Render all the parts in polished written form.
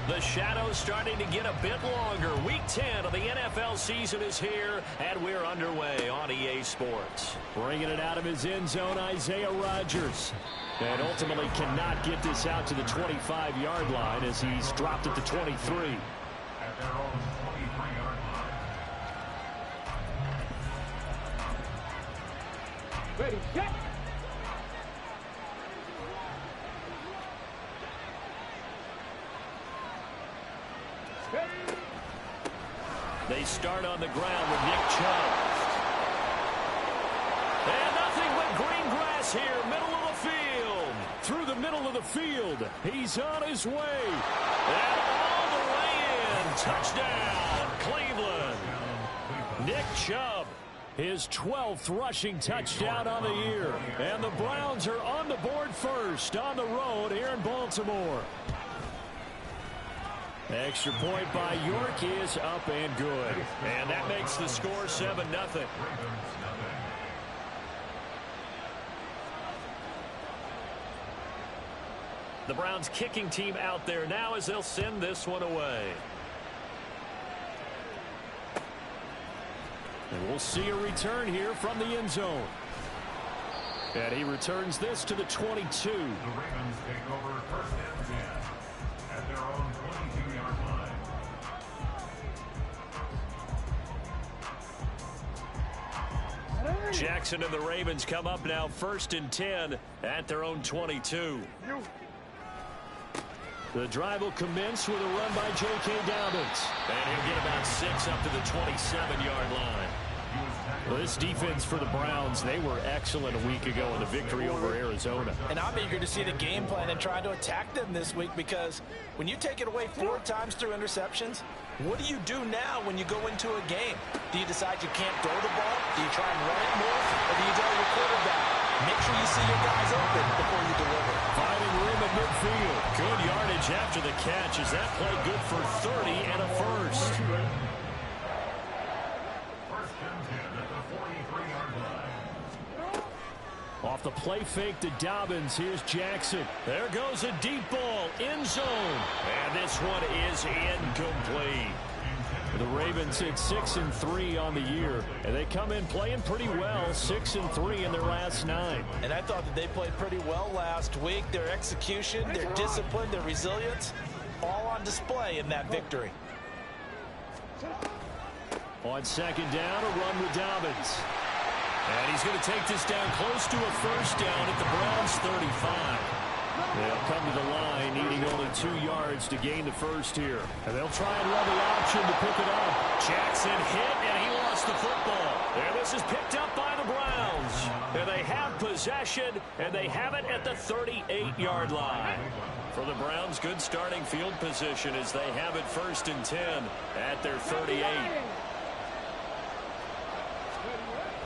The shadow's starting to get a bit longer. Week 10 of the NFL season is here, and we're underway on EA Sports. Bringing it out of his end zone, Isaiah Rodgers. And ultimately cannot get this out to the 25-yard line as he's dropped at the 23. At their own 23-yard line. Ready, set. They start on the ground with Nick Chubb. And nothing but green grass here, middle of the field. Through the middle of the field. He's on his way. And all the way in. Touchdown, Cleveland. Nick Chubb, his 12th rushing touchdown on the year. And the Browns are on the board first on the road here in Baltimore. Extra point by York is up and good. And that makes the score 7-0. The Browns kicking team out there now as they'll send this one away. And we'll see a return here from the end zone. And he returns this to the 22. The Ravens take over first and 10 at their own 22-yard line. Jackson and the Ravens come up now first and 10 at their own 22. The drive will commence with a run by J.K. Dobbins. And he'll get about 6 up to the 27-yard line. Well, this defense for the Browns, they were excellent a week ago in the victory over Arizona. And I'm eager to see the game plan and try to attack them this week, because when you take it away 4 times through interceptions, what do you do now when you go into a game? Do you decide you can't throw the ball? Do you try and run it more? Or do you tell your quarterback, make sure you see your guys open before you deliver? Finding room at midfield. Good yardage after the catch. Is that play good for 30 and a first? First and 10 at the 43-yard line. Off the play fake to Dobbins. Here's Jackson. There goes a deep ball, end zone. And this one is incomplete. The Ravens hit 6-3 on the year, and they come in playing pretty well, 6-3 in their last 9. And I thought that they played pretty well last week. Their execution, their discipline, their resilience, all on display in that victory. On second down, a run with Dobbins. And he's going to take this down close to a first down at the Browns' 35. They'll come to the line, needing only 2 yards to gain the first here. And they'll try and run the option to pick it up. Jackson hit, and he lost the football. And this is picked up by the Browns. And they have possession, and they have it at the 38-yard line. For the Browns, good starting field position as they have it first and 10 at their 38.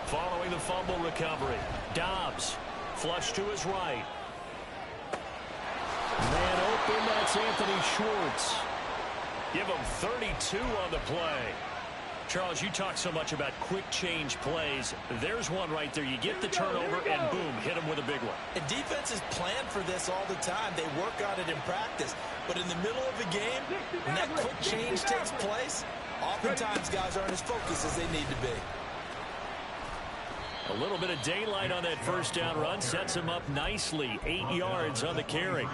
Following the fumble recovery, Dobbs flush to his right. Man open, that's Anthony Schwartz. Give him 32 on the play. Charles, you talk so much about quick change plays. There's one right there. You get the turnover, and boom, hit him with a big one. And defenses plan for this all the time. They work on it in practice. But in the middle of the game, when that quick change takes place, oftentimes guys aren't as focused as they need to be. A little bit of daylight on that first down run sets him up nicely. 8 yards on the carry.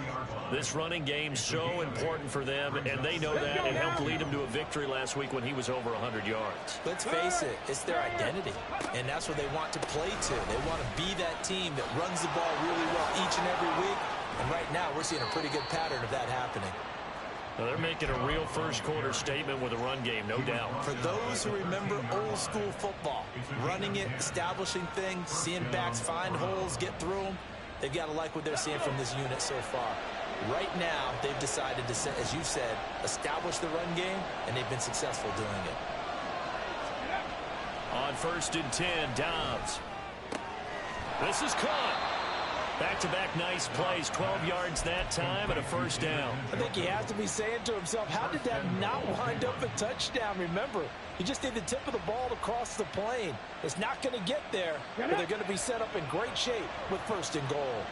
This running game so important for them, and they know that. It helped lead him to a victory last week when he was over 100 yards. Let's face it, it's their identity, and that's what they want to play to. They want to be that team that runs the ball really well each and every week, and right now we're seeing a pretty good pattern of that happening. Well, they're making a real first-quarter statement with a run game, no doubt. For those who remember old-school football, running it, establishing things, seeing backs find holes, get through them, they've got to like what they're seeing from this unit so far. Right now, they've decided to, as you said, establish the run game, and they've been successful doing it. On first and 10, Dobbs. This is caught. Back-to-back nice plays, 12 yards that time and a first down. I think he has to be saying to himself, how did that not wind up a touchdown? Remember, you just need the tip of the ball to cross the plane. It's not going to get there, but they're going to be set up in great shape with first and goal.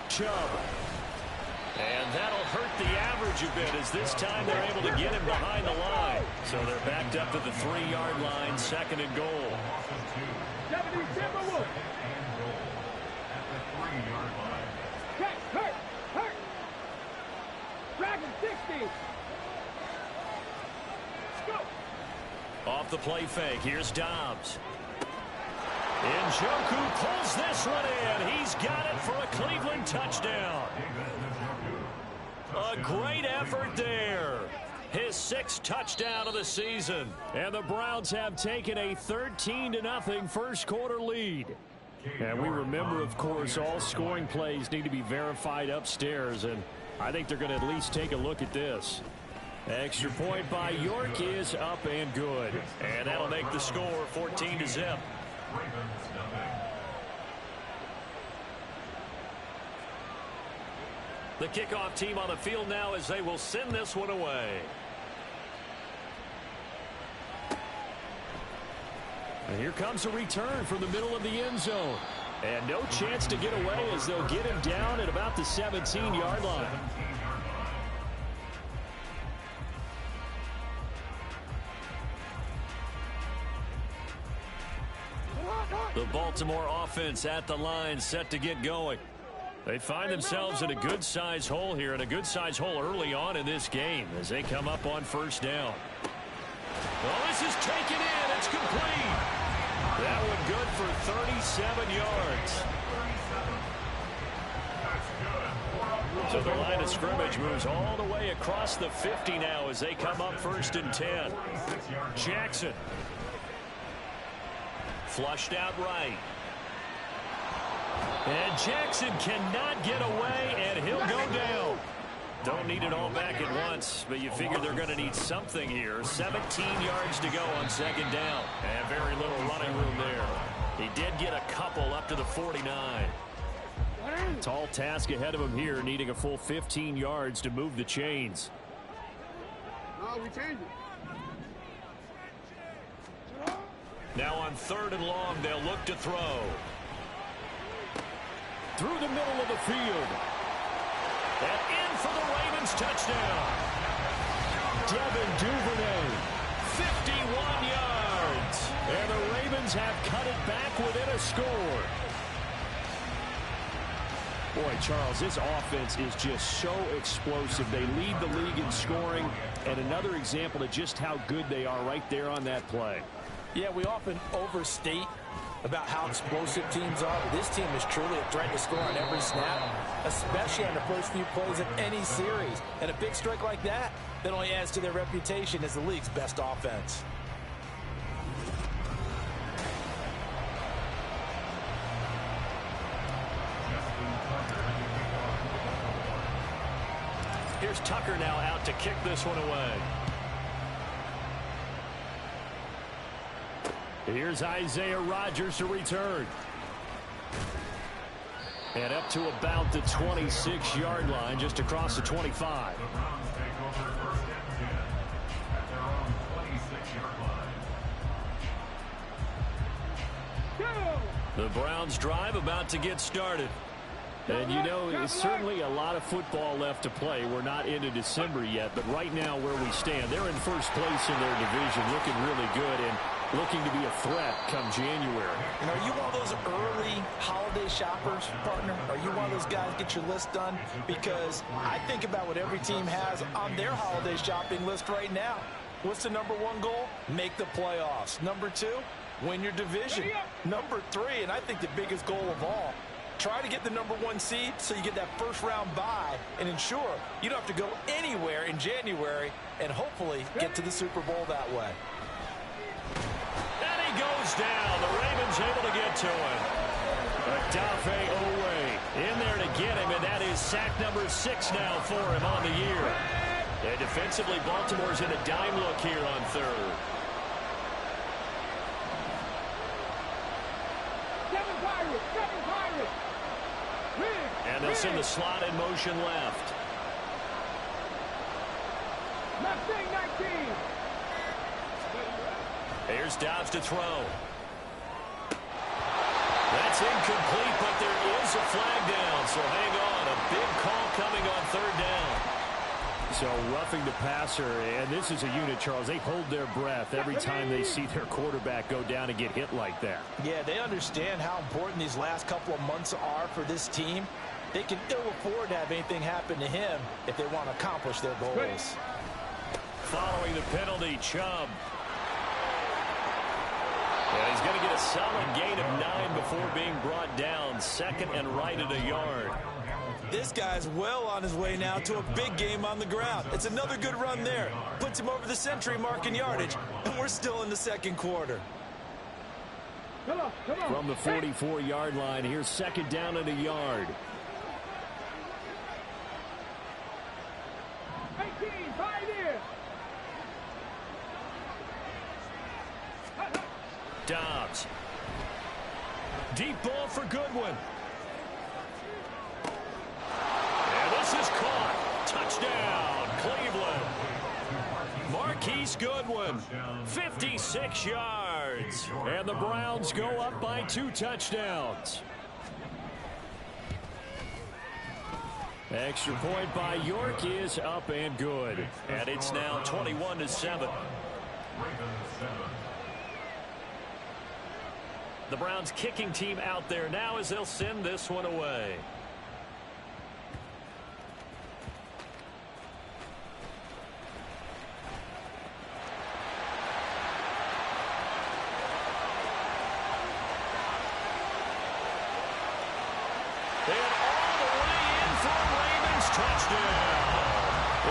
Chubb. And that'll hurt the average a bit as this time they're able to get him behind the line. So they're backed up to the 3-yard line, 2nd and goal. 77 Wolf. And goal at the 3-yard line. Hurt. Dragon 60. Go. Off the play fake, here's Dobbs. Njoku pulls this one in. He's got it for a Cleveland touchdown. A great effort there. His 6th touchdown of the season. And the Browns have taken a 13-0 first quarter lead. And we remember, of course, all scoring plays need to be verified upstairs. And I think they're going to at least take a look at this. Extra point by York is up and good. And that'll make the score 14-0. The kickoff team on the field now as they will send this one away. And here comes a return from the middle of the end zone. And no chance to get away as they'll get him down at about the 17-yard line. The Baltimore offense at the line, set to get going. They find themselves in a good-sized hole here, and a good-sized hole early on in this game as they come up on 1st down. Well, this is taken in. It's complete. That one good for 37 yards. So the line of scrimmage moves all the way across the 50 now as they come up 1st and 10. Jackson. Flushed out right. And Jackson cannot get away, and he'll go down. Don't need it all back at once, but you figure they're going to need something here. 17 yards to go on 2nd down. And very little running room there. He did get a couple up to the 49. Tall task ahead of him here, needing a full 15 yards to move the chains. No, we change it. Now on 3rd and long, they'll look to throw. Through the middle of the field. And in for the Ravens touchdown. Devin Duvernay. 51 yards. And the Ravens have cut it back within a score. Boy, Charles, this offense is just so explosive. They lead the league in scoring, and another example of just how good they are right there on that play. Yeah, we often overstate about how explosive teams are, but this team is truly a threat to score on every snap, especially on the first few plays of any series. And a big strike like that only adds to their reputation as the league's best offense. Here's Tucker now out to kick this one away. Here's Isaiah Rodgers to return. And up to about the 26-yard line, just across the 25. The Browns take over 1st and 10 at their own 26-yard line. The Browns drive about to get started. And you know, there's certainly a lot of football left to play. We're not into December yet, but right now where we stand, they're in first place in their division, looking really good and looking to be a threat come January. And are you one of those early holiday shoppers, partner? Are you one of those guys get your list done? Because I think about what every team has on their holiday shopping list right now. What's the #1 goal? Make the playoffs. #2, win your division. #3, and I think the biggest goal of all, try to get the #1 seed so you get that first-round bye and ensure you don't have to go anywhere in January and hopefully get to the Super Bowl that way. And he goes down. The Ravens able to get to him. Odafe Oweh in there to get him, and that is sack #6 now for him on the year. And defensively, Baltimore's in a dime look here on 3rd. And they'll send the slot in motion left. Here's Dobbs to throw. That's incomplete, but there is a flag down, so hang on. A big call coming on 3rd So roughing the passer, and this is a unit, Charles. They hold their breath every time they see their quarterback go down and get hit like that. Yeah, they understand how important these last couple of months are for this team. They can ill afford to have anything happen to him if they want to accomplish their goals. Following the penalty, Chubb. Yeah, he's going to get a solid gain of 9 before being brought down. Second and right at a yard. This guy's well on his way now to a big game on the ground. It's another good run there. Puts him over the century mark in yardage, and we're still in the second quarter. Come on. From the 44-yard line, here's second down and a yard. 18, 5 here. Dobbs. Deep ball for Goodwin. And this is caught. Touchdown, Cleveland. Marquise Goodwin, 56 yards. And the Browns go up by 2 touchdowns. Extra point by York is up and good. And it's now 21-7. The Browns kicking team out there now as they'll send this one away. And all the way in for a Ravens touchdown.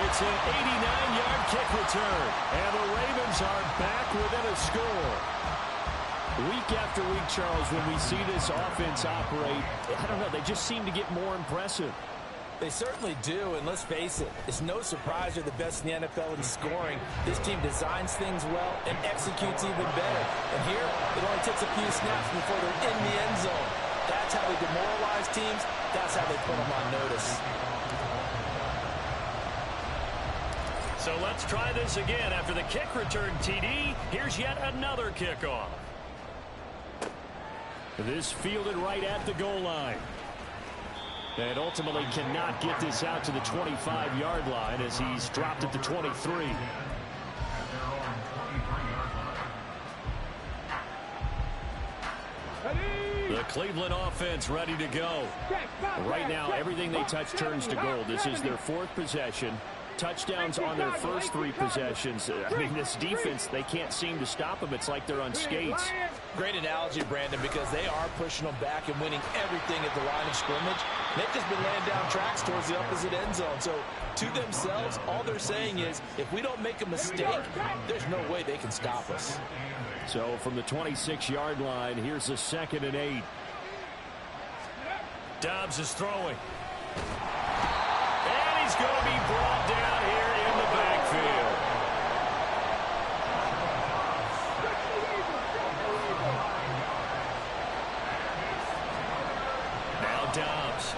It's an 89-yard kick return. And the Ravens are back within a score. Week after week, Charles, when we see this offense operate, I don't know, they just seem to get more impressive. They certainly do, and let's face it, it's no surprise they're the best in the NFL in scoring. This team designs things well and executes even better. And here, it only takes a few snaps before they're in the end zone. That's how they demoralize teams. That's how they put them on notice. So let's try this again. After the kick return, TD, here's yet another kickoff. This fielded right at the goal line. And ultimately cannot get this out to the 25-yard line as he's dropped at the 23. The Cleveland offense ready to go. Right now, everything they touch turns to gold. This is their 4th possession. Touchdowns on their first 3 possessions. I mean, this defense, they can't seem to stop them. It's like they're on skates. Great analogy, Brandon, because they are pushing them back and winning everything at the line of scrimmage. They've just been laying down tracks towards the opposite end zone. So, to themselves, all they're saying is, if we don't make a mistake, there's no way they can stop us. So, from the 26-yard line, here's the 2nd and 8. Dobbs is throwing. And he's going to be brought down here in the backfield. Now Dobbs.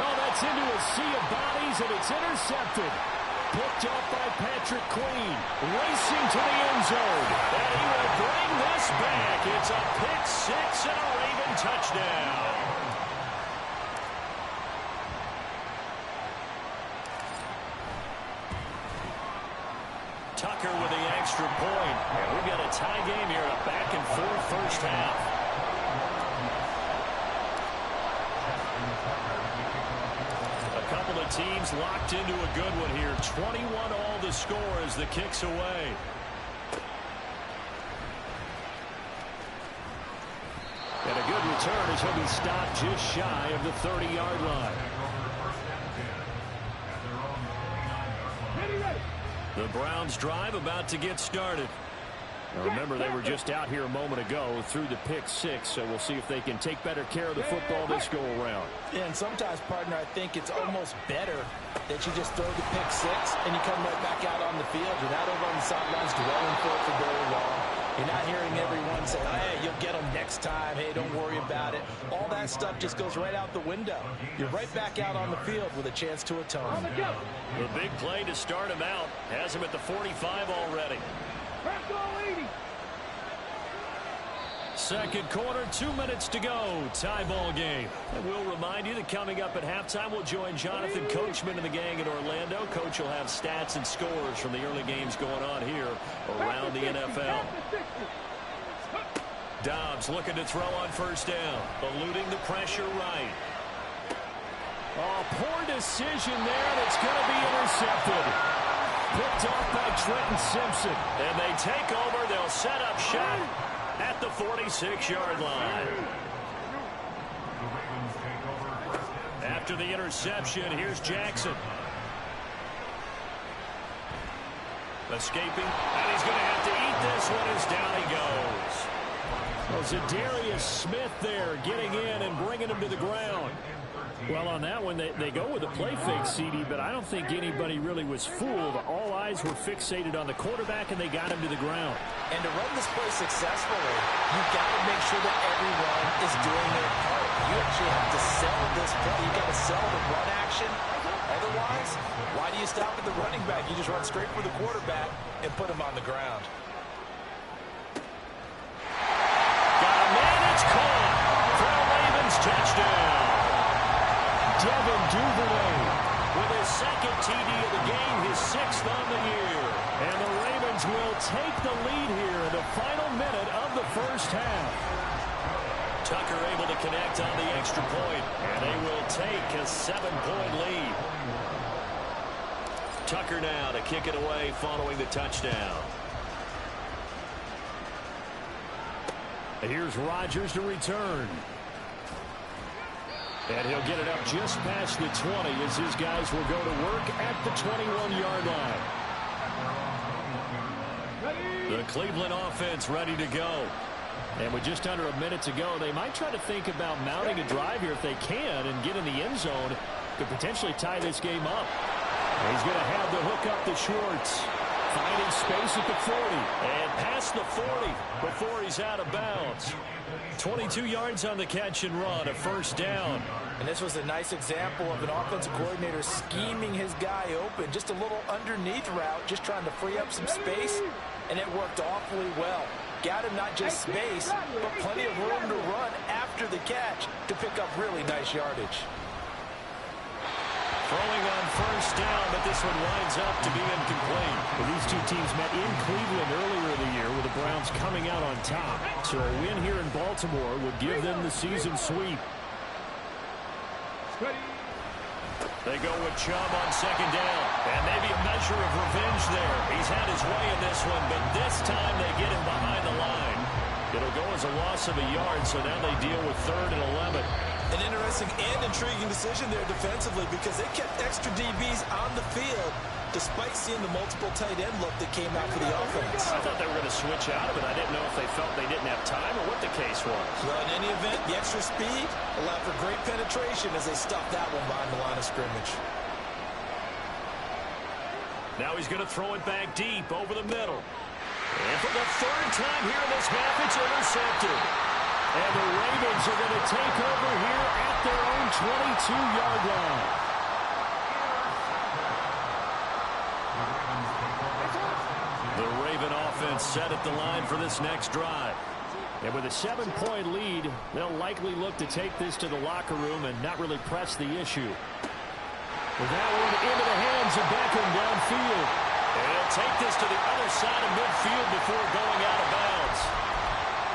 Oh, that's into a sea of bodies, and it's intercepted. Picked up by Patrick Queen. Racing to the end zone. And he will bring this back. It's a pick 6 and a Raven touchdown. Tucker with the extra point. And we've got a tie game here, a back-and-forth first half. A couple of teams locked into a good one here. 21 all the score as the kick's away. And a good return as he'll be stopped just shy of the 30-yard line. The Browns drive about to get started. Now remember, they were just out here a moment ago through the pick 6, so we'll see if they can take better care of the football this go-around. Yeah, and sometimes, partner, I think it's almost better that you just throw the pick 6 and you come right back out on the field. You're not over on the sidelines dwelling for it for very long. You're not hearing everyone say, hey, you'll get them next time. Hey, don't worry about it. All that stuff just goes right out the window. You're right back out on the field with a chance to atone. The big play to start him out has him at the 45 already. Second quarter, 2 minutes to go. Tie ball game. And we'll remind you the music coming up at halftime. We'll join Jonathan Coachman and the gang in Orlando. Coach will have stats and scores from the early games going on here around the NFL. Dobbs looking to throw on first down, eluding the pressure right. Oh, poor decision there, and it's going to be intercepted. Picked off by Trenton Simpson. And they take over. They'll set up shop at the 46-yard line. After the interception, here's Jackson. Escaping, and he's going to have to eat this one as down he goes. Well, Zadarius Smith there getting in and bringing him to the ground. Well, on that one, they go with a play fake, CD, but I don't think anybody really was fooled. All eyes were fixated on the quarterback, and they got him to the ground. And to run this play successfully, you've got to make sure that everyone is doing their part. You actually have to sell this play. You've got to sell the run action. Otherwise, why do you stop at the running back? You just run straight for the quarterback and put him on the ground. Got a man, it's caught for a Ravens touchdown. Devin Duvernay With his second TD of the game, his 6th on the year. And the Ravens will take the lead here in the final minute of the first half. Tucker able to connect on the extra point, and they will take a 7-point lead. Tucker now to kick it away following the touchdown. Here's Rodgers to return. And he'll get it up just past the 20 as his guys will go to work at the 21-yard line. The Cleveland offense ready to go. And with just under a minute to go, they might try to think about mounting a drive here if they can and get in the end zone to potentially tie this game up. And he's going to have the hook up to Schwartz. Finding space at the 40. And past the 40 before he's out of bounds. 22 yards on the catch and run, a first down. And this was a nice example of an offensive coordinator scheming his guy open. Just a little underneath route, just trying to free up some space, and it worked awfully well. Got him not just space, but plenty of room to run after the catch to pick up really nice yardage. Throwing on first down, but this one winds up to be incomplete. Well, these two teams met in Cleveland earlier in the year with the Browns coming out on top. So a win here in Baltimore would give them the season sweep. They go with Chubb on second down. And maybe a measure of revenge there. He's had his way in this one, but this time they get him behind the line. It'll go as a loss of a yard, so now they deal with 3rd and 11. An interesting and intriguing decision there defensively because they kept extra DBs on the field despite seeing the multiple tight end look that came out for the offense. I thought they were going to switch out of it. I didn't know if they felt they didn't have time or what the case was. Well, in any event, the extra speed allowed for great penetration as they stuffed that one behind the line of scrimmage. Now he's going to throw it back deep over the middle. And for the 3rd time here in this half, it's intercepted. And the Ravens are going to take over here at their own 22-yard line. The Raven offense set at the line for this next drive. And with a 7-point lead, they'll likely look to take this to the locker room and not really press the issue. With that one into the hands of Beckham downfield. And he'll take this to the other side of midfield before going out of bounds.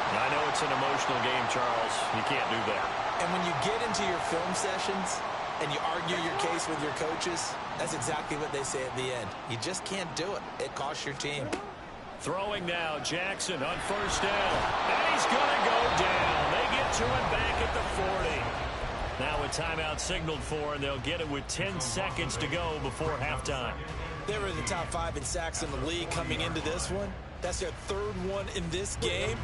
I know it's an emotional game, Charles. You can't do that. And when you get into your film sessions and you argue your case with your coaches, that's exactly what they say at the end. You just can't do it. It costs your team. Throwing now, Jackson on first down. And he's going to go down. They get to him back at the 40. Now a timeout signaled for, and they'll get it with 10 seconds to go before halftime. They were in the top 5 in sacks in the league coming into this one. That's their 3rd one in this game.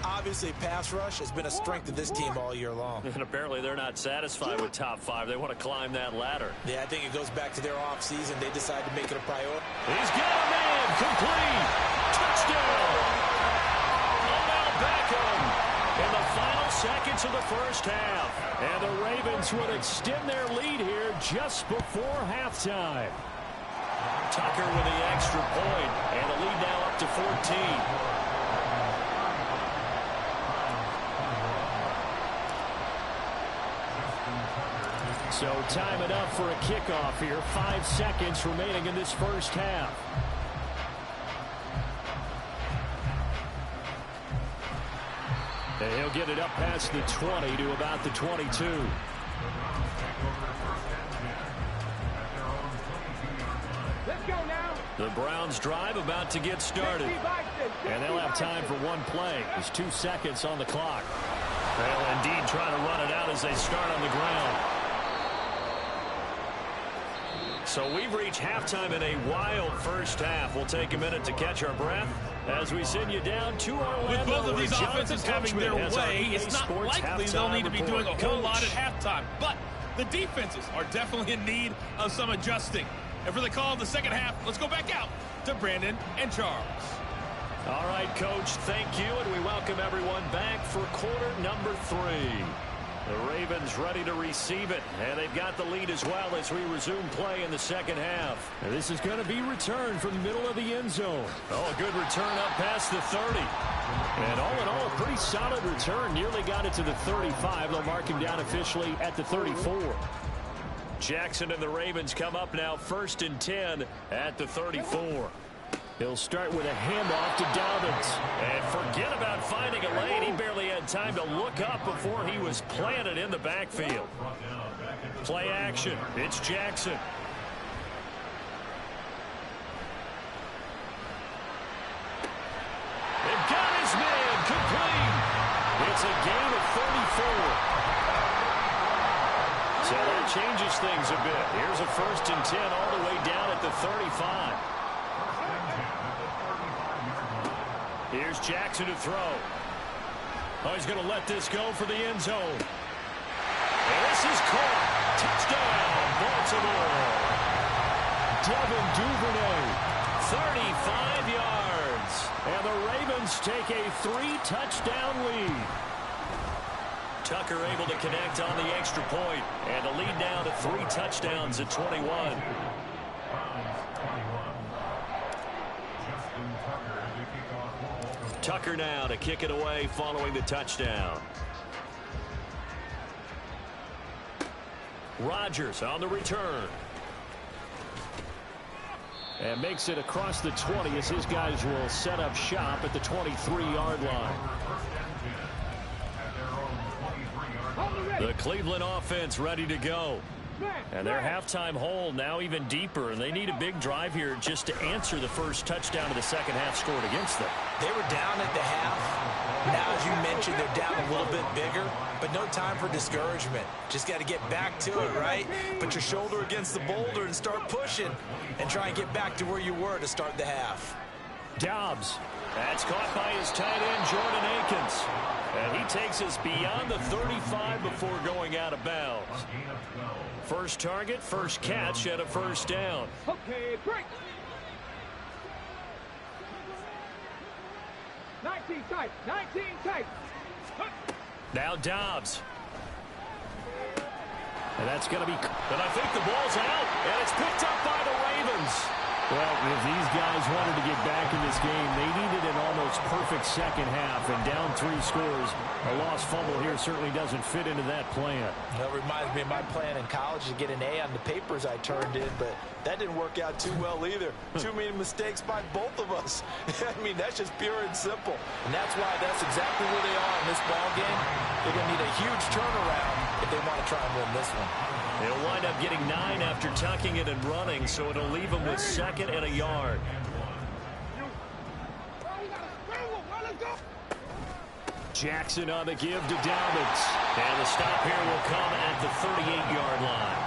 Obviously, pass rush has been a strength of this team all year long. And apparently they're not satisfied with top 5. They want to climb that ladder. Yeah, I think it goes back to their offseason. They decided to make it a priority. He's got a man. Complete. Touchdown. Odell Beckham in the final seconds of the first half. And the Ravens would extend their lead here just before halftime. Tucker with the extra point. And the lead now up to 14. So time it up for a kickoff here. 5 seconds remaining in this first half. And he'll get it up past the 20 to about the 22. Let's go now. The Browns drive about to get started. And they'll have time for one play. There's 2 seconds on the clock. They'll indeed try to run it out as they start on the ground. So we've reached halftime in a wild first half. We'll take a minute to catch our breath as we send you down to Orlando. With both of these where offenses having their way, it's not likely they'll need to be doing a whole lot at halftime. But the defenses are definitely in need of some adjusting. And for the call of the second half, let's go back out to Brandon and Charles. All right, Coach, thank you, and we welcome everyone back for quarter number 3. The Ravens ready to receive it, and they've got the lead as well as we resume play in the second half. And this is going to be returned from the middle of the end zone. Oh, a good return up past the 30. And all in all, a pretty solid return. Nearly got it to the 35. They'll mark him down officially at the 34. Jackson and the Ravens come up now 1st and 10 at the 34. He'll start with a handoff to Dobbins. And forget about finding a lane. He barely had time to look up before he was planted in the backfield. Play action. It's Jackson. They've got his man complete. It's a gain of 34. So that changes things a bit. Here's a 1st and 10 all the way down at the 35. Here's Jackson to throw. Oh, he's going to let this go for the end zone. And this is caught. Touchdown, Baltimore. Devin Duvernay. 35 yards. And the Ravens take a 3-touchdown lead. Tucker able to connect on the extra point. And the lead now to 3 touchdowns at 21. Tucker now to kick it away following the touchdown. Rodgers on the return. And makes it across the 20 as his guys will set up shop at the 23-yard line. The Cleveland offense ready to go. And their halftime hole now even deeper, and they need a big drive here just to answer the first touchdown of the second half scored against them. They were down at the half. Now, as you mentioned, they're down a little bit bigger, but no time for discouragement. Just got to get back to it, right? Put your shoulder against the boulder and start pushing and try and get back to where you were to start the half. Dobbs. That's caught by his tight end, Jordan Akins. And he takes us beyond the 35 before going out of bounds. First target, first catch, and a first down. Okay, break. 19 tight, 19 tight. Now Dobbs. And that's going to be... And I think the ball's out, and it's picked up by the Ravens. Well, if these guys wanted to get back in this game, they needed an almost perfect second half, and down 3 scores. A lost fumble here certainly doesn't fit into that plan. That reminds me of my plan in college to get an A on the papers I turned in, but that didn't work out too well either. Too many mistakes by both of us. I mean, that's just pure and simple. And that's why that's exactly where they are in this ball game. They're going to need a huge turnaround if they want to try and win this one. They'll wind up getting 9 after tucking it and running, so it'll leave them with 2nd and a yard. Jackson on the give to Dobbins. And the stop here will come at the 38-yard line.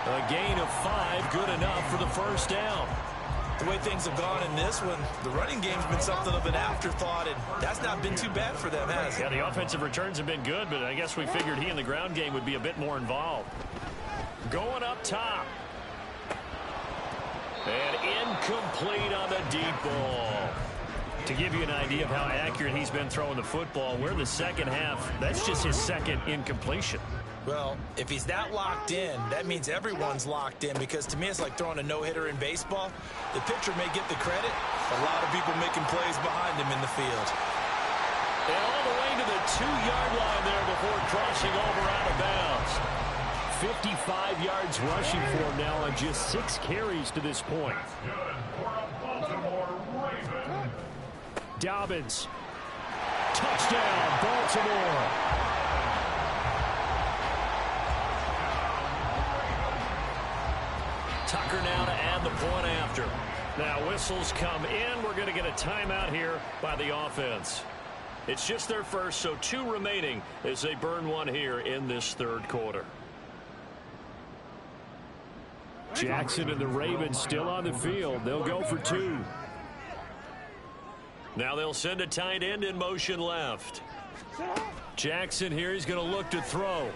A gain of 5, good enough for the first down. The way things have gone in this one, the running game's been something of an afterthought, and that's not been too bad for them, has it? Yeah, the offensive returns have been good, but I guess we figured he in the ground game would be a bit more involved. Going up top. And incomplete on the deep ball. To give you an idea of how accurate he's been throwing the football, we're the second half. That's just his 2nd incompletion. Well, if he's not locked in, that means everyone's locked in, because to me it's like throwing a no-hitter in baseball. The pitcher may get the credit, a lot of people making plays behind him in the field. And all the way to the 2-yard line there before crossing over out of bounds. 55 yards rushing for him now on just 6 carries to this point. Dobbins. Touchdown, Baltimore. Tucker now to add the point after. Now whistles come in. We're going to get a timeout here by the offense. It's just their first, so 2 remaining as they burn one here in this third quarter. Jackson and the Ravens still on the field. They'll go for 2. Now they'll send a tight end in motion left. Jackson here, he's going to look to throw.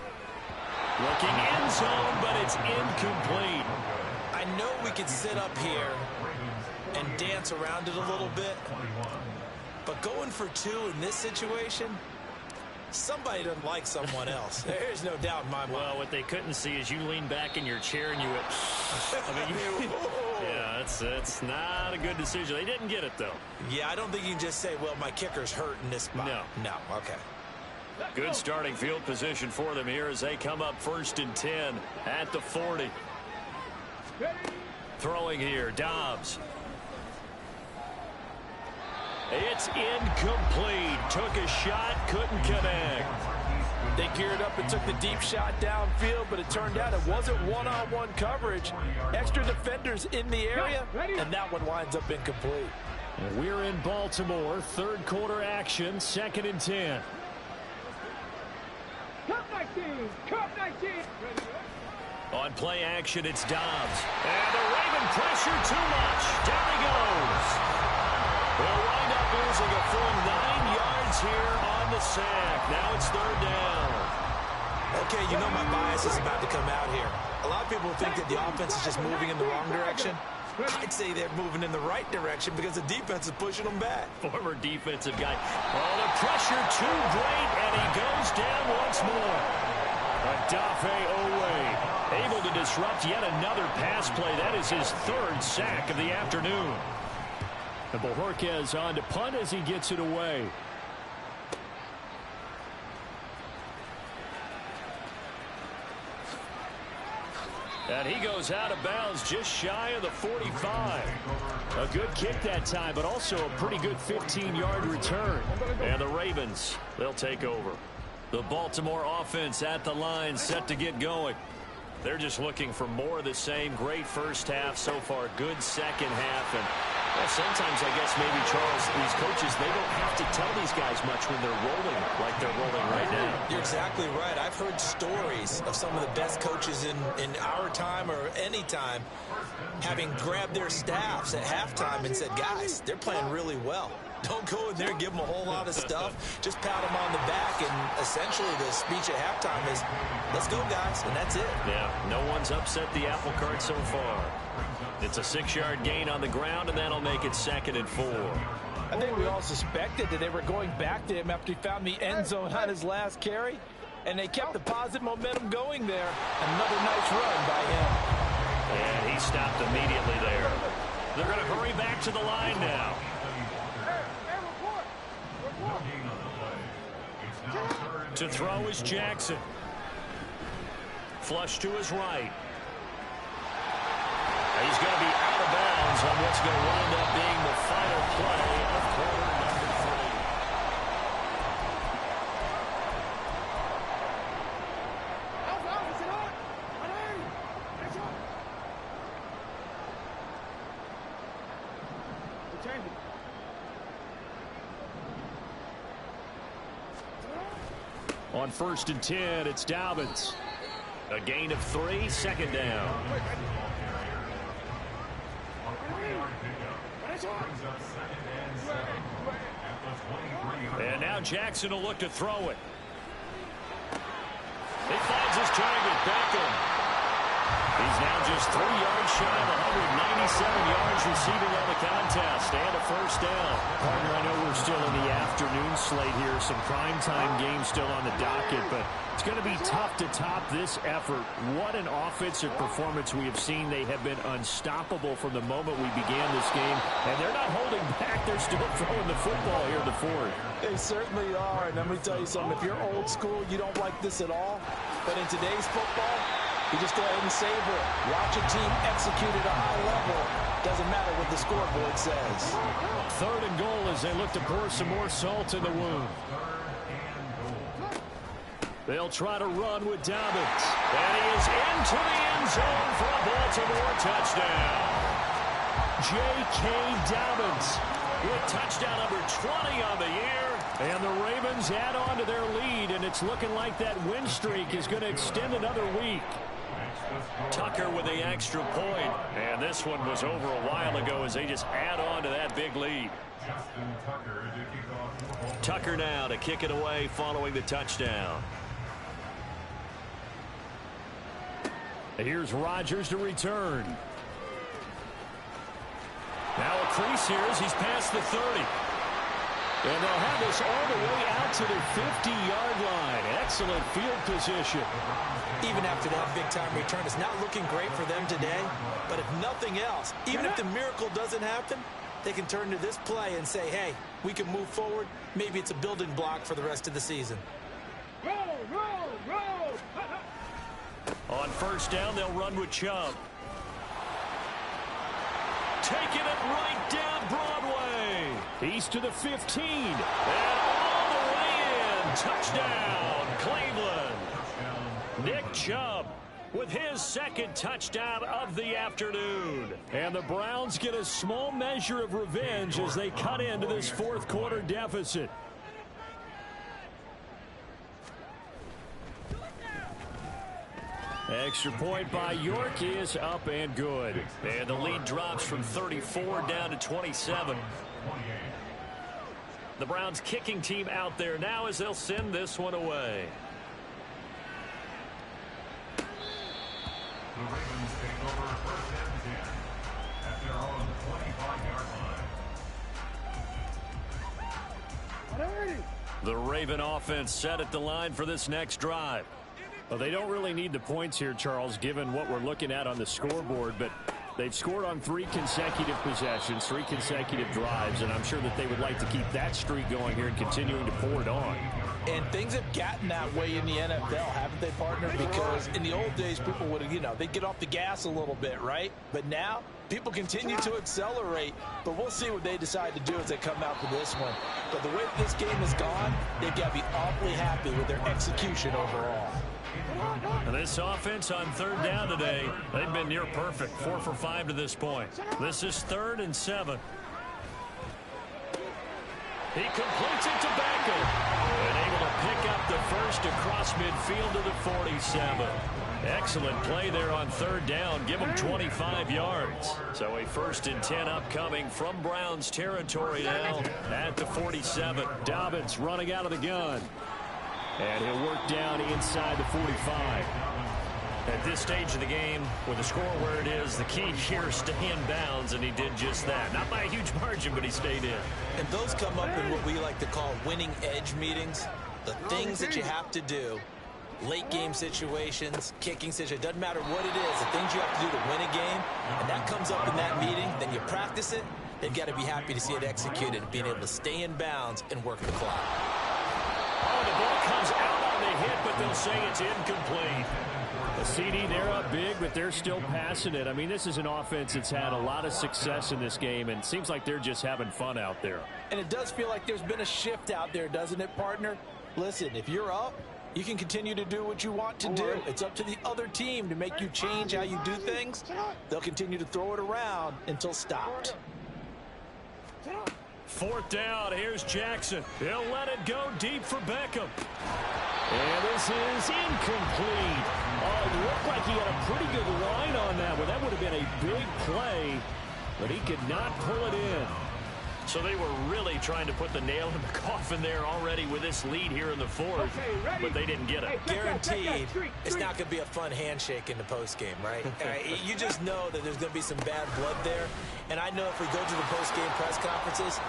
Looking end zone, but it's incomplete. I know we could sit up here and dance around it a little bit, but going for 2 in this situation, somebody doesn't like someone else. There's no doubt in my mind. Well, what they couldn't see is you lean back in your chair and you went, yeah, it's not a good decision. They didn't get it, though. Yeah, I don't think you can just say, well, my kicker's hurt in this spot. No, okay. Good starting field position for them here as they come up 1st and 10 at the 40. Throwing here, Dobbs. It's incomplete. Took a shot, couldn't connect. They geared up and took the deep shot downfield, but it turned out it wasn't one-on-one coverage. Extra defenders in the area, and that one winds up incomplete. We're in Baltimore, third quarter action, 2nd and 10. Cup 19, Cup 19. On play action, it's Dobbs. And the Raven pressure too much. Down he goes. They'll wind up losing a full 9 yards here on the sack. Now it's 3rd down. Okay, you know my bias is about to come out here. A lot of people think that the offense is just moving in the wrong direction. I'd say they're moving in the right direction because the defense is pushing them back. Former defensive guy. Oh, the pressure too great, and he goes down once more. Adafe Owe able to disrupt yet another pass play. That is his 3rd sack of the afternoon. And Bojorquez on to punt as he gets it away. And he goes out of bounds just shy of the 45. A good kick that time, but also a pretty good 15-yard return. And the Ravens, they'll take over. The Baltimore offense at the line, set to get going. They're just looking for more of the same. Great first half so far. Good second half. And well, sometimes I guess maybe, Charles, these coaches, they don't have to tell these guys much when they're rolling like they're rolling right now. You're exactly right. I've heard stories of some of the best coaches in our time or any time having grabbed their staffs at halftime and said, guys, they're playing really well. Don't go in there and give them a whole lot of stuff. Just pat them on the back, and essentially the speech at halftime is, let's go, guys, and that's it. Yeah, no one's upset the apple cart so far. It's a 6-yard gain on the ground, and that'll make it 2nd and 4. I think we all suspected that they were going back to him after he found the end zone on his last carry, and they kept the positive momentum going there. Another nice run by him. And he stopped immediately there. They're going to hurry back to the line now. To throw is Jackson. Flush to his right. He's going to be out of bounds on what's going to wind up being the final play of quarter number 3. On 1st and 10, it's Dobbins. A gain of 3, 2nd down. And now Jackson will look to throw it. He finds his target, Beckham. He's now just 3 yards shy of 197 yards receiving on the contest, and a 1st down. Partner, I know we're still in the afternoon slate here, some primetime games still on the docket, but it's going to be tough to top this effort. What an offensive performance we have seen. They have been unstoppable from the moment we began this game, and they're not holding back. They're still throwing the football here in the 4th. They certainly are, and let me tell you something. If you're old school, you don't like this at all, but in today's football, You just go ahead and savor it. Watch a team execute at a high level. Doesn't matter what the scoreboard says. 3rd and goal as they look to pour some more salt in the wound. They'll try to run with Dobbins. And he is into the end zone for a Baltimore touchdown. J.K. Dobbins with touchdown number 20 on the year. And the Ravens add on to their lead, and it's looking like that win streak is going to extend another week. Tucker with the extra point. And this one was over a while ago as they just add on to that big lead. Tucker now to kick it away following the touchdown. Here's Rodgers to return. Now a crease here as he's past the 30. And they'll have this all the way out to the 50-yard line. Excellent field position. Even after that big-time return, it's not looking great for them today. But if nothing else, even if the miracle doesn't happen, they can turn to this play and say, hey, we can move forward. Maybe it's a building block for the rest of the season. Roll, roll, roll. On first down, they'll run with Chubb. Taking it right down Broadway. He's to the 15. And all the way in. Touchdown, Cleveland. Nick Chubb with his 2nd touchdown of the afternoon. And the Browns get a small measure of revenge as they cut into this 4th quarter deficit. Extra point by York is up and good. And the lead drops from 34 down to 27. The Browns kicking team out there now as they'll send this one away. The Ravens take over 1st and 10 at their own 25-yard line. The Raven offense set at the line for this next drive. Well, they don't really need the points here, Charles, given what we're looking at on the scoreboard, but they've scored on 3 consecutive possessions, 3 consecutive drives, and I'm sure that they would like to keep that streak going here and continuing to pour it on. And things have gotten that way in the NFL, haven't they, partner? Because in the old days, people would, they'd get off the gas a little bit, right? But now, people continue to accelerate. But we'll see what they decide to do as they come out for this one. But the way that this game has gone, they've got to be awfully happy with their execution overall. And this offense on 3rd down today, they've been near perfect. 4 for 5 to this point. This is 3rd and 7. He completes it to Beckham. And able to pick up the first across midfield to the 47. Excellent play there on 3rd down. Give him 25 yards. So a 1st and 10 upcoming from Browns territory now at the 47. Dobbins running out of the gun. And he'll work down inside the 45. At this stage of the game, with the score where it is, the key here is stay in bounds, and he did just that. Not by a huge margin, but he stayed in. And those come up in what we like to call winning edge meetings. The things that you have to do, late game situations, kicking situations, doesn't matter what it is, the things you have to do to win a game, and that comes up in that meeting, then you practice it, they've got to be happy to see it executed, being able to stay in bounds and work the clock. Oh, the ball comes out on the hit, but they'll say it's incomplete. The CD, they're up big, but they're still passing it. I mean, this is an offense that's had a lot of success in this game, and it seems like they're just having fun out there. And it does feel like there's been a shift out there, doesn't it, partner? Listen, if you're up, you can continue to do what you want to do. It's up to the other team to make you change how you do things. They'll continue to throw it around until stopped. 4th down, here's Jackson. He'll let it go deep for Beckham. And this is incomplete. Oh, it looked like he had a pretty good line on that one. That would have been a big play, but he could not pull it in. So they were really trying to put the nail in the coffin there already with this lead here in the 4th, but they didn't get it. Guaranteed, it's not going to be a fun handshake in the postgame, right? You just know that there's going to be some bad blood there. And I know if we go to the postgame press conferences,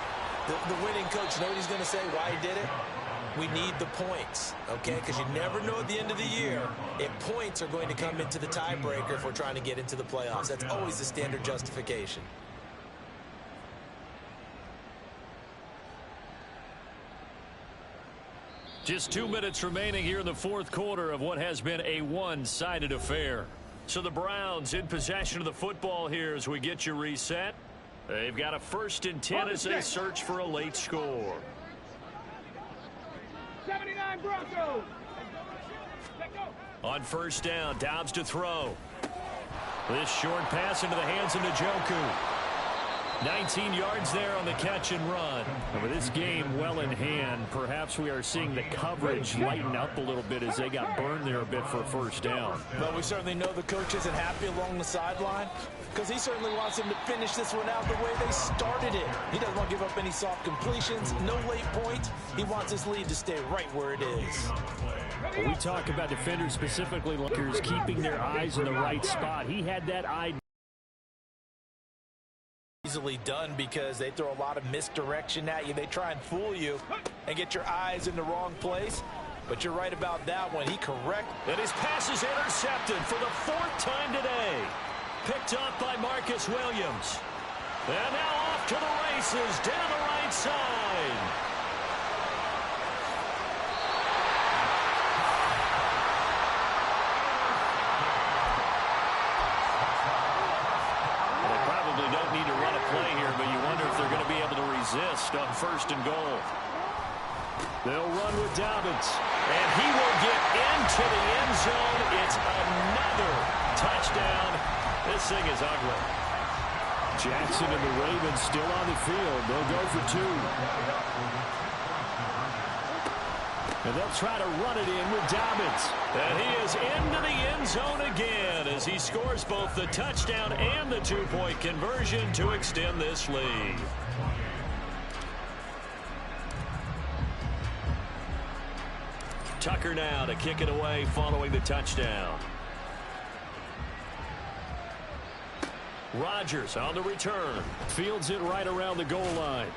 the winning coach, you know what he's going to say, why he did it? We need the points, okay? Because you never know at the end of the year if points are going to come into the tiebreaker if we're trying to get into the playoffs. That's always the standard justification. Just 2 minutes remaining here in the fourth quarter of what has been a one-sided affair. So the Browns in possession of the football here as we get you reset. They've got a 1st and 10 as they search for a late score. 79 Broncos. On 1st down, Dobbs to throw. This short pass into the hands of Njoku. 19 yards there on the catch and run. And with this game well in hand, perhaps we are seeing the coverage lighten up a little bit as they got burned there a bit for a 1st down. But we certainly know the coach isn't happy along the sideline because he certainly wants them to finish this one out the way they started it. He doesn't want to give up any soft completions, no late points. He wants his lead to stay right where it is. When we talk about defenders, specifically lookers, keeping their eyes in the right spot. He had that eye Easily done because they throw a lot of misdirection at you. They try and fool you and get your eyes in the wrong place. But you're right about that one. He correct. And his pass is intercepted for the 4th time today. Picked up by Marcus Williams. And now off to the races down the right side. Resist on 1st and goal. They'll run with Dobbins. And he will get into the end zone. It's another touchdown. This thing is ugly. Jackson and the Ravens still on the field. They'll go for 2. And they'll try to run it in with Dobbins. And he is into the end zone again as he scores both the touchdown and the 2-point conversion to extend this lead. Tucker now to kick it away following the touchdown. Rodgers on the return. Fields it right around the goal line.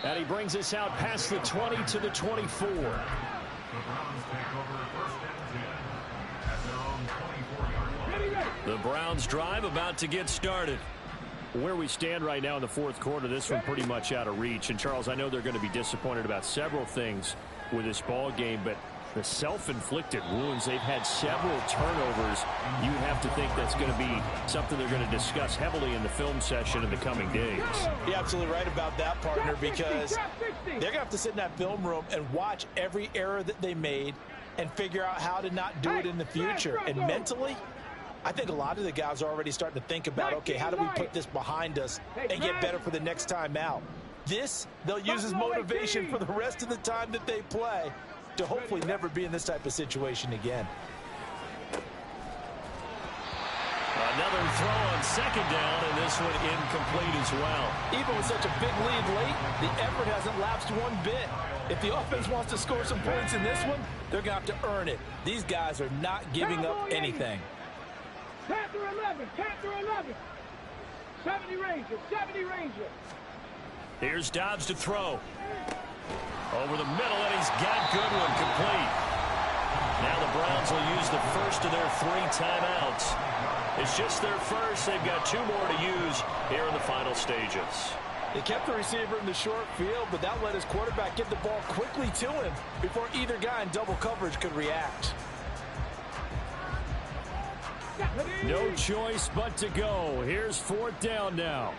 And he brings us out past the 20 to the 24. The Browns take over 1st and 10 at their own 24-yard line. The Browns drive about to get started. Where we stand right now in the fourth quarter, this one pretty much out of reach. And, Charles, I know they're going to be disappointed about several things with this ball game, but the self-inflicted wounds, they've had several turnovers. You have to think that's going to be something they're going to discuss heavily in the film session in the coming days. You're absolutely right about that, partner, because they're going to have to sit in that film room and watch every error that they made and figure out how to not do it in the future. And mentally, I think a lot of the guys are already starting to think about, okay, how do we put this behind us and get better for the next time out? This, they'll use as motivation for the rest of the time that they play to hopefully never be in this type of situation again. Another throw on 2nd down, and this one incomplete as well. Even with such a big lead late, the effort hasn't lapsed one bit. If the offense wants to score some points in this one, they're going to have to earn it. These guys are not giving up anything. 10 through 11, 10 through 11. 70 Ranger, 70 Ranger. Here's Dobbs to throw. Over the middle, and he's got Goodwin complete. Now the Browns will use the first of their 3 timeouts. It's just their first. They've got 2 more to use here in the final stages. They kept the receiver in the short field, but that let his quarterback get the ball quickly to him before either guy in double coverage could react. No choice but to go. Here's 4th down now.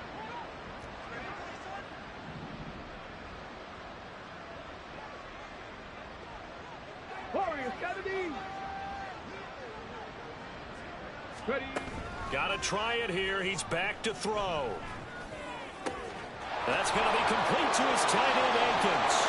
Warriors, 70. Ready. Got to try it here. He's back to throw. That's going to be complete to his tight end, Akins.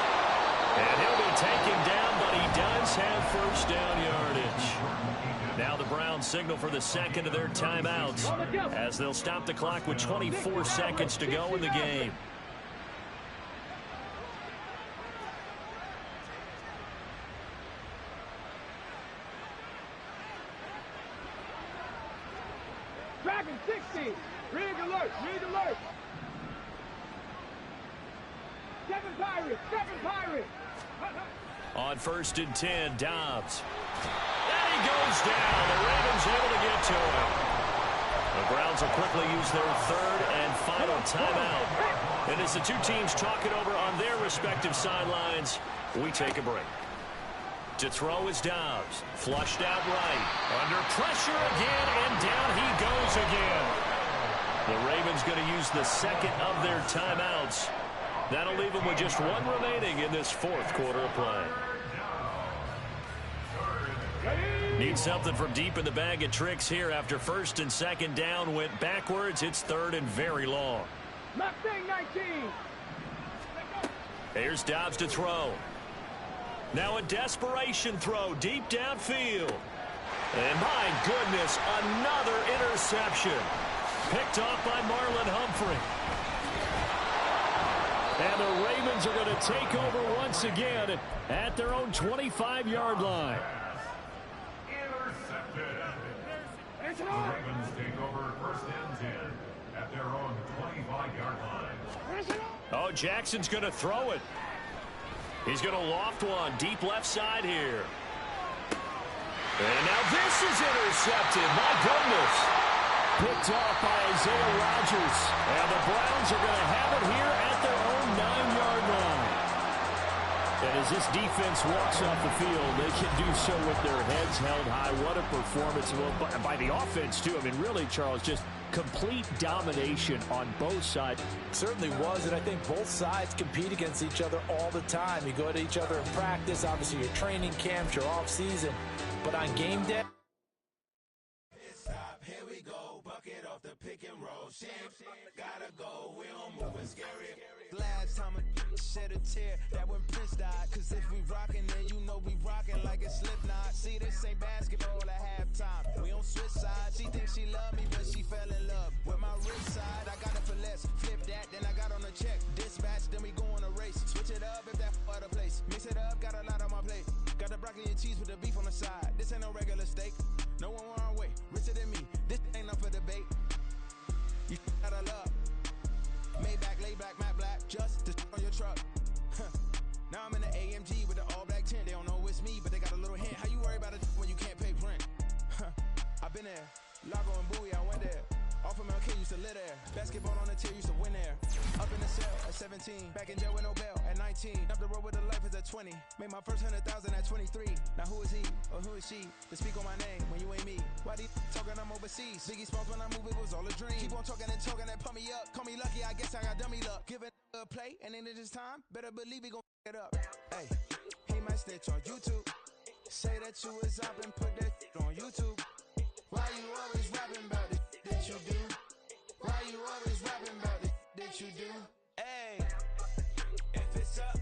And he'll be taken down, but he does have 1st down yardage. Now the Browns signal for the 2nd of their timeouts as they'll stop the clock with 24 seconds to go in the game. Dragon 60. Rig alert, rig alert. 7 Pirates, 7 Pirates. On 1st and 10, Dobbs. And he goes down. The Ravens able to get to him. The Browns will quickly use their 3rd and final timeout. And as the 2 teams talk it over on their respective sidelines, we take a break. To throw is Dobbs. Flushed out right. Under pressure again, and down he goes again. The Ravens going to use the second of their timeouts. That'll leave them with just one remaining in this fourth quarter of play. Need something from deep in the bag of tricks here after first and second down went backwards. It's third and very long. Mustang 19. Here's Dobbs to throw. Now a desperation throw deep downfield. And my goodness, another interception. Picked off by Marlon Humphrey. And the Ravens are going to take over once again at their own 25-yard line. The Ravens take over first and 10 at their own 25-yard line. Oh, Jackson's going to throw it. He's going to loft one deep left side here. And now this is intercepted. My goodness. Picked off by Isaiah Rodgers. And the Browns are going to have it here at their own 9-yard line. And as this defense walks off the field, they can do so with their heads held high. What a performance by the offense, too. I mean, really, Charles, just complete domination on both sides. Certainly was, and I think both sides compete against each other all the time. You go to each other in practice, obviously your training camps, your off-season. But on game day, here we go, bucket off the pick and roll. Gotta go, we don't move, it's scary. Last time I shed a tear, that when Prince died. Cause if we rockin', then you know we rockin' like a Slipknot. See, this ain't basketball at halftime. We on switch sides. She thinks she love me, but she fell in love with my wrist side. I got it for less. Flip that, then I got on a check. Dispatch, then we go on a race. Switch it up if that other place. Mix it up, got a lot on my plate. Got the broccoli and cheese with the beef on the side. This ain't no regular steak. No one wrong way. Richer than me. This ain't up for debate. You got a love. Maybach, lay back, matte black, just to on your truck. Now I'm in the AMG with the all black tint. They don't know it's me, but they got a little hint. How you worry about it when you can't pay rent? I've been there. Lago and Bowie, I went there. Off of MLK, used to live there. Basketball on the tier, used to win there. Up in the cell at 17. Back in jail with no bail at 19. Up the road with the life is at 20. Made my first 100,000 at 23. Now who is he or who is she to speak on my name when you ain't me? Why they talking I'm overseas? Biggie Smalls when I move, it was all a dream. Keep on talking and pump me up. Call me lucky, I guess I got dummy luck. Give it a play, and then it's time. Better believe we gon' it up. Hey, he might snitch on YouTube. Say that you was up and put that on YouTube. Why you always rapping about it that you do? Why you always rapping about it that you do? Hey, if it's up.